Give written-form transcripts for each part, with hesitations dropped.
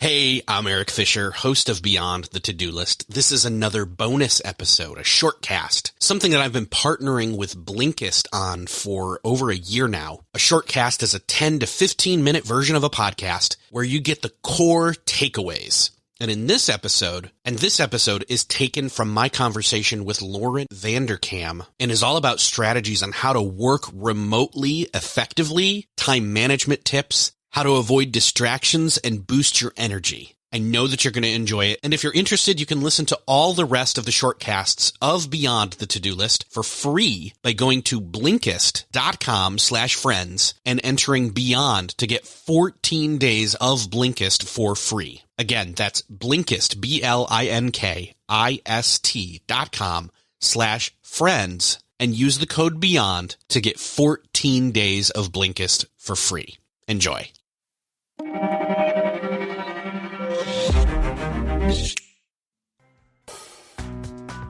Hey, I'm Eric Fisher, host of Beyond the To-Do List. This is another bonus episode, a Shortcast, something that I've been partnering with Blinkist on for over a year now. A Shortcast is a 10 to 15 minute version of a podcast where you get the core takeaways. And this episode is taken from my conversation with Laura Vanderkam and is all about strategies on how to work remotely effectively, time management tips, how to avoid distractions and boost your energy. I know that you're going to enjoy it. And if you're interested, you can listen to all the rest of the shortcasts of Beyond the To-Do List for free by going to Blinkist.com/friends and entering Beyond to get 14 days of Blinkist for free. Again, that's Blinkist, BLINKIST.com/friends and use the code BEYOND to get 14 days of Blinkist for free. Enjoy.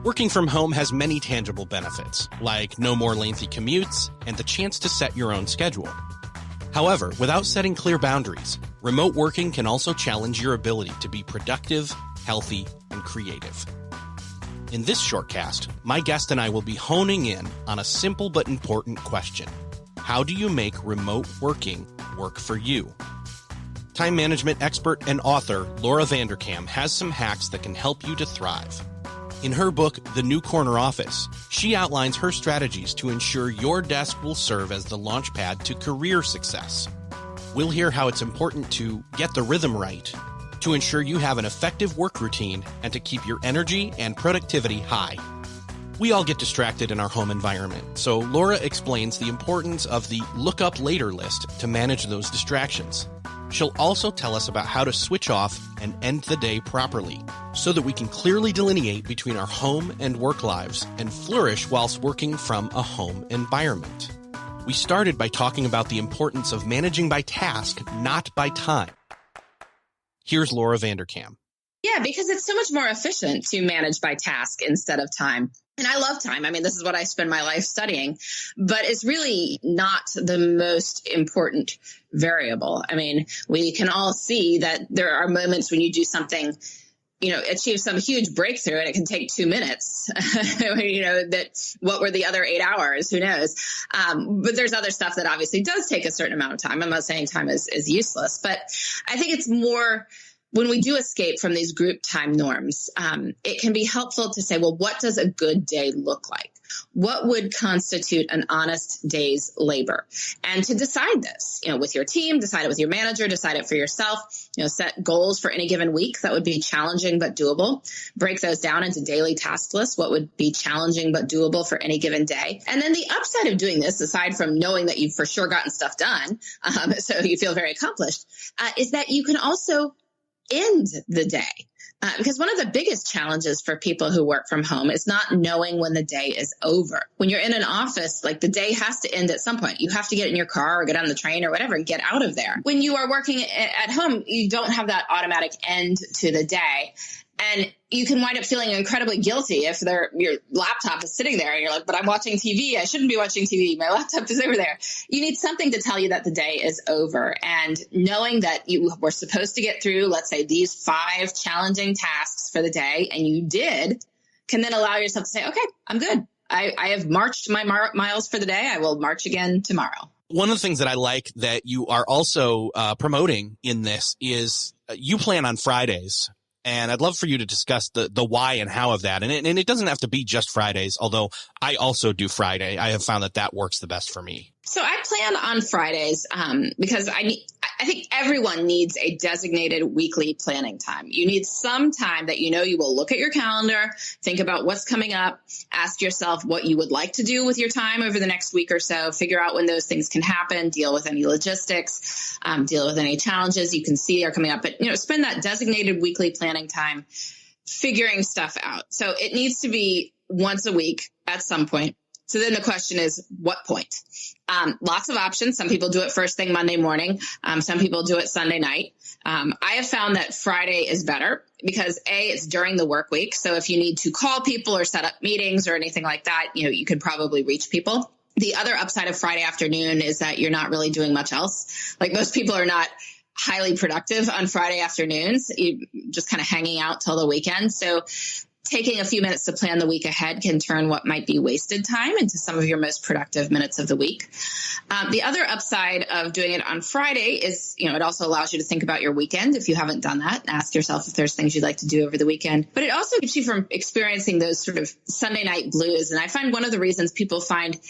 Working from home has many tangible benefits, like no more lengthy commutes and the chance to set your own schedule. However, without setting clear boundaries, remote working can also challenge your ability to be productive, healthy, and creative. In this shortcast, my guest and I will be honing in on a simple but important question. How do you make remote working work for you? Time management expert and author Laura Vanderkam has some hacks that can help you to thrive. In her book, The New Corner Office, she outlines her strategies to ensure your desk will serve as the launchpad to career success. We'll hear how it's important to get the rhythm right, to ensure you have an effective work routine, and to keep your energy and productivity high. We all get distracted in our home environment, so Laura explains the importance of the look up later list to manage those distractions. She'll also tell us about how to switch off and end the day properly so that we can clearly delineate between our home and work lives and flourish whilst working from a home environment. We started by talking about the importance of managing by task, not by time. Here's Laura Vanderkam. Yeah, because it's so much more efficient to manage by task instead of time. And I love time. I mean, this is what I spend my life studying, but it's really not the most important variable. I mean, we can all see that there are moments when you do something, achieve some huge breakthrough and it can take 2 minutes, that what were the other 8 hours? Who knows? But there's other stuff that obviously does take a certain amount of time. I'm not saying time is useless, but I think it's more when we do escape from these group time norms, it can be helpful to say, well, what does a good day look like? What would constitute an honest day's labor? And to decide this, with your team, decide it with your manager, decide it for yourself, set goals for any given week that would be challenging but doable. Break those down into daily task lists, what would be challenging but doable for any given day. And then the upside of doing this, aside from knowing that you've for sure gotten stuff done, so you feel very accomplished, is that you can also end the day. Because one of the biggest challenges for people who work from home is not knowing when the day is over. When you're in an office, like the day has to end at some point. You have to get in your car or get on the train or whatever and get out of there. When you are working at home, you don't have that automatic end to the day. And you can wind up feeling incredibly guilty if your laptop is sitting there and you're like, but I'm watching TV. I shouldn't be watching TV. My laptop is over there. You need something to tell you that the day is over. And knowing that you were supposed to get through, let's say, these 5 challenging tasks for the day, and you did, can then allow yourself to say, okay, I'm good. I have marched my miles for the day. I will march again tomorrow. One of the things that I like that you are also promoting in this is you plan on Fridays. And I'd love for you to discuss the why and how of that. And it doesn't have to be just Fridays, although I also do Friday. I have found that works the best for me. So I plan on Fridays because I think everyone needs a designated weekly planning time. You need some time that you will look at your calendar, think about what's coming up, ask yourself what you would like to do with your time over the next week or so, figure out when those things can happen, deal with any logistics, deal with any challenges you can see are coming up. But, spend that designated weekly planning time figuring stuff out. So it needs to be once a week at some point. So then the question is, what point? Lots of options. Some people do it first thing Monday morning. Some people do it Sunday night. I have found that Friday is better because it's during the work week. So if you need to call people or set up meetings or anything like that, you can probably reach people. The other upside of Friday afternoon is that you're not really doing much else. Like most people are not highly productive on Friday afternoons, just kind of hanging out till the weekend. So taking a few minutes to plan the week ahead can turn what might be wasted time into some of your most productive minutes of the week. The other upside of doing it on Friday is, it also allows you to think about your weekend if you haven't done that. Ask yourself if there's things you'd like to do over the weekend. But it also keeps you from experiencing those sort of Sunday night blues. And I find one of the reasons people find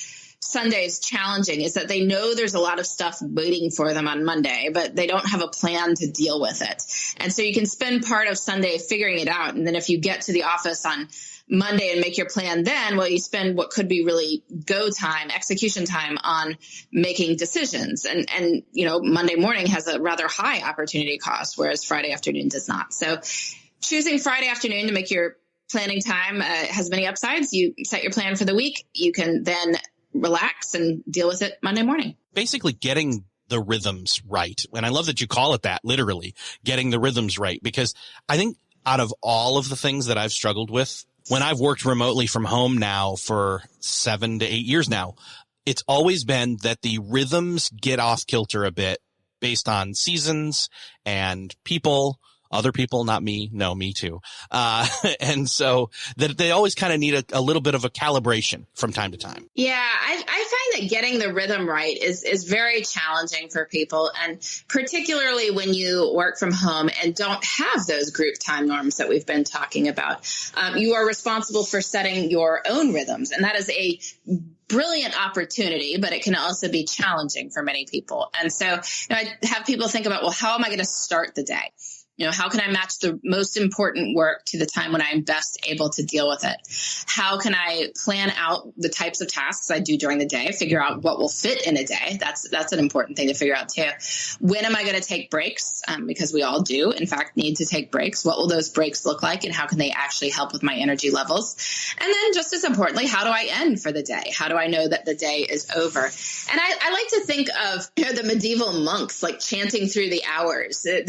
Sundays challenging is that they know there's a lot of stuff waiting for them on Monday, but they don't have a plan to deal with it. And so you can spend part of Sunday figuring it out. And then if you get to the office on Monday and make your plan then, well, you spend what could be really execution time on making decisions. And Monday morning has a rather high opportunity cost, whereas Friday afternoon does not. So choosing Friday afternoon to make your planning time has many upsides. You set your plan for the week. You can then relax and deal with it Monday morning. Basically getting the rhythms right. And I love that you call it that, literally getting the rhythms right, because I think out of all of the things that I've struggled with, when I've worked remotely from home now for 7 to 8 years now, it's always been that the rhythms get off kilter a bit based on seasons and people. Other people, not me. No, me too. And so that they always kind of need a little bit of a calibration from time to time. Yeah, I find that getting the rhythm right is very challenging for people. And particularly when you work from home and don't have those group time norms that we've been talking about. You are responsible for setting your own rhythms. And that is a brilliant opportunity, but it can also be challenging for many people. And so I have people think about, well, how am I going to start the day? How can I match the most important work to the time when I'm best able to deal with it? How can I plan out the types of tasks I do during the day, figure out what will fit in a day? That's an important thing to figure out too. When am I going to take breaks? Because we all do, in fact, need to take breaks. What will those breaks look like, and how can they actually help with my energy levels? And then just as importantly, how do I end for the day? How do I know that the day is over? And I like to think of the medieval monks like chanting through the hours, that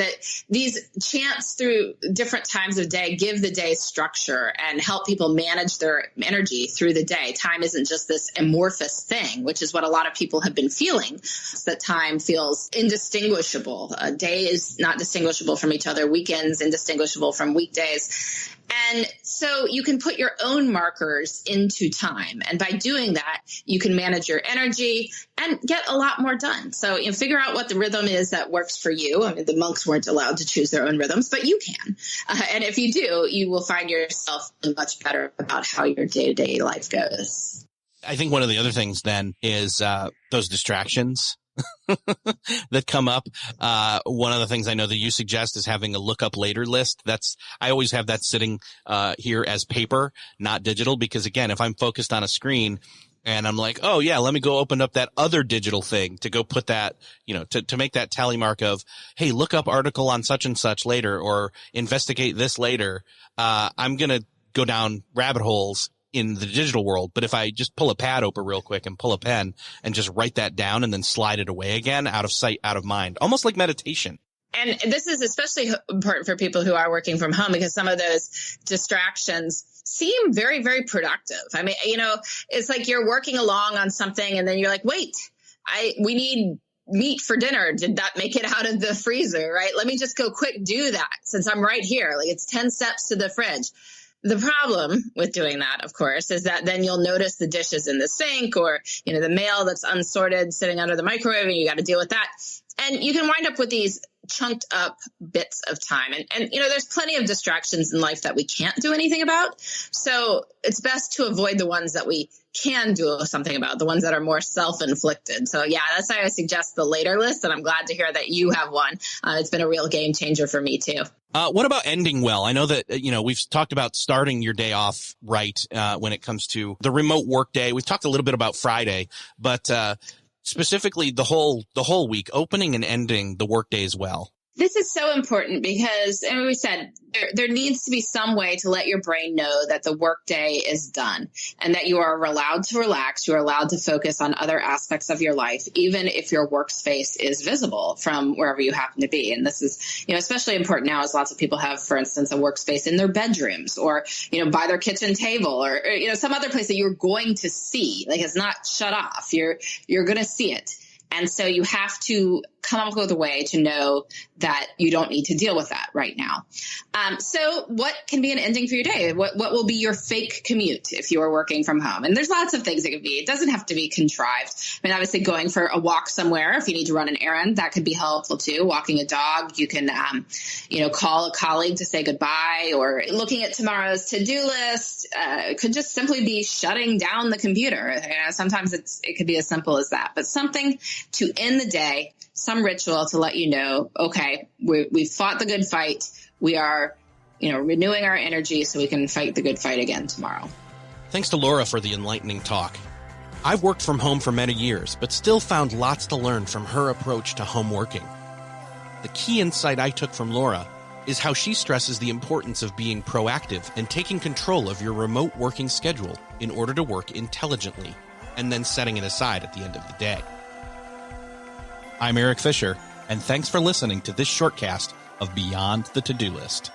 these chants through different times of day give the day structure and help people manage their energy through the day. Time isn't just this amorphous thing, which is what a lot of people have been feeling, that time feels indistinguishable. A day is not distinguishable from each other. Weekends indistinguishable from weekdays. And so you can put your own markers into time. And by doing that, you can manage your energy and get a lot more done. So figure out what the rhythm is that works for you. I mean, the monks weren't allowed to choose their own rhythms, but you can. And if you do, you will find yourself much better about how your day-to-day life goes. I think one of the other things then is those distractions that come up. One of the things I know that you suggest is having a look up later list. I always have that sitting here as paper, not digital, because again, if I'm focused on a screen and I'm like, oh yeah, let me go open up that other digital thing to go put that, to make that tally mark of, hey, look up article on such and such later, or investigate this later. I'm going to go down rabbit holes in the digital world. But if I just pull a pad open real quick and pull a pen and just write that down and then slide it away again, out of sight, out of mind, almost like meditation. And this is especially important for people who are working from home, because some of those distractions seem very, very productive. I mean, it's like you're working along on something and then you're like, wait, we need meat for dinner. Did that make it out of the freezer, right? Let me just go quick do that since I'm right here. Like, it's 10 steps to the fridge. The problem with doing that, of course, is that then you'll notice the dishes in the sink, or, the mail that's unsorted sitting under the microwave, and you got to deal with that. And you can wind up with these chunked up bits of time. And there's plenty of distractions in life that we can't do anything about. So it's best to avoid the ones that we can do something about, the ones that are more self-inflicted. So yeah, that's why I suggest the later list. And I'm glad to hear that you have one. It's been a real game changer for me too. What about ending well? I know that, we've talked about starting your day off right, when it comes to the remote work day. We've talked a little bit about Friday, but, specifically the whole week, opening and ending the workday as well. This is so important because, and we said, there needs to be some way to let your brain know that the workday is done and that you are allowed to relax. You are allowed to focus on other aspects of your life, even if your workspace is visible from wherever you happen to be. And this is, especially important now, as lots of people have, for instance, a workspace in their bedrooms or, by their kitchen table or some other place that you're going to see. Like, it's not shut off. You're going to see it. And so you have to come up with a way to know that you don't need to deal with that right now. So what can be an ending for your day? What will be your fake commute if you are working from home? And there's lots of things it could be. It doesn't have to be contrived. I mean, obviously going for a walk somewhere, if you need to run an errand, that could be helpful too. Walking a dog, you can, call a colleague to say goodbye, or looking at tomorrow's to-do list. It could just simply be shutting down the computer. Sometimes it could be as simple as that, but something to end the day, some ritual to let you know, okay, we've fought the good fight. We are, renewing our energy so we can fight the good fight again tomorrow. Thanks to Laura for the enlightening talk. I've worked from home for many years, but still found lots to learn from her approach to home working. The key insight I took from Laura is how she stresses the importance of being proactive and taking control of your remote working schedule in order to work intelligently, and then setting it aside at the end of the day. I'm Eric Fisher, and thanks for listening to this shortcast of Beyond the To-Do List.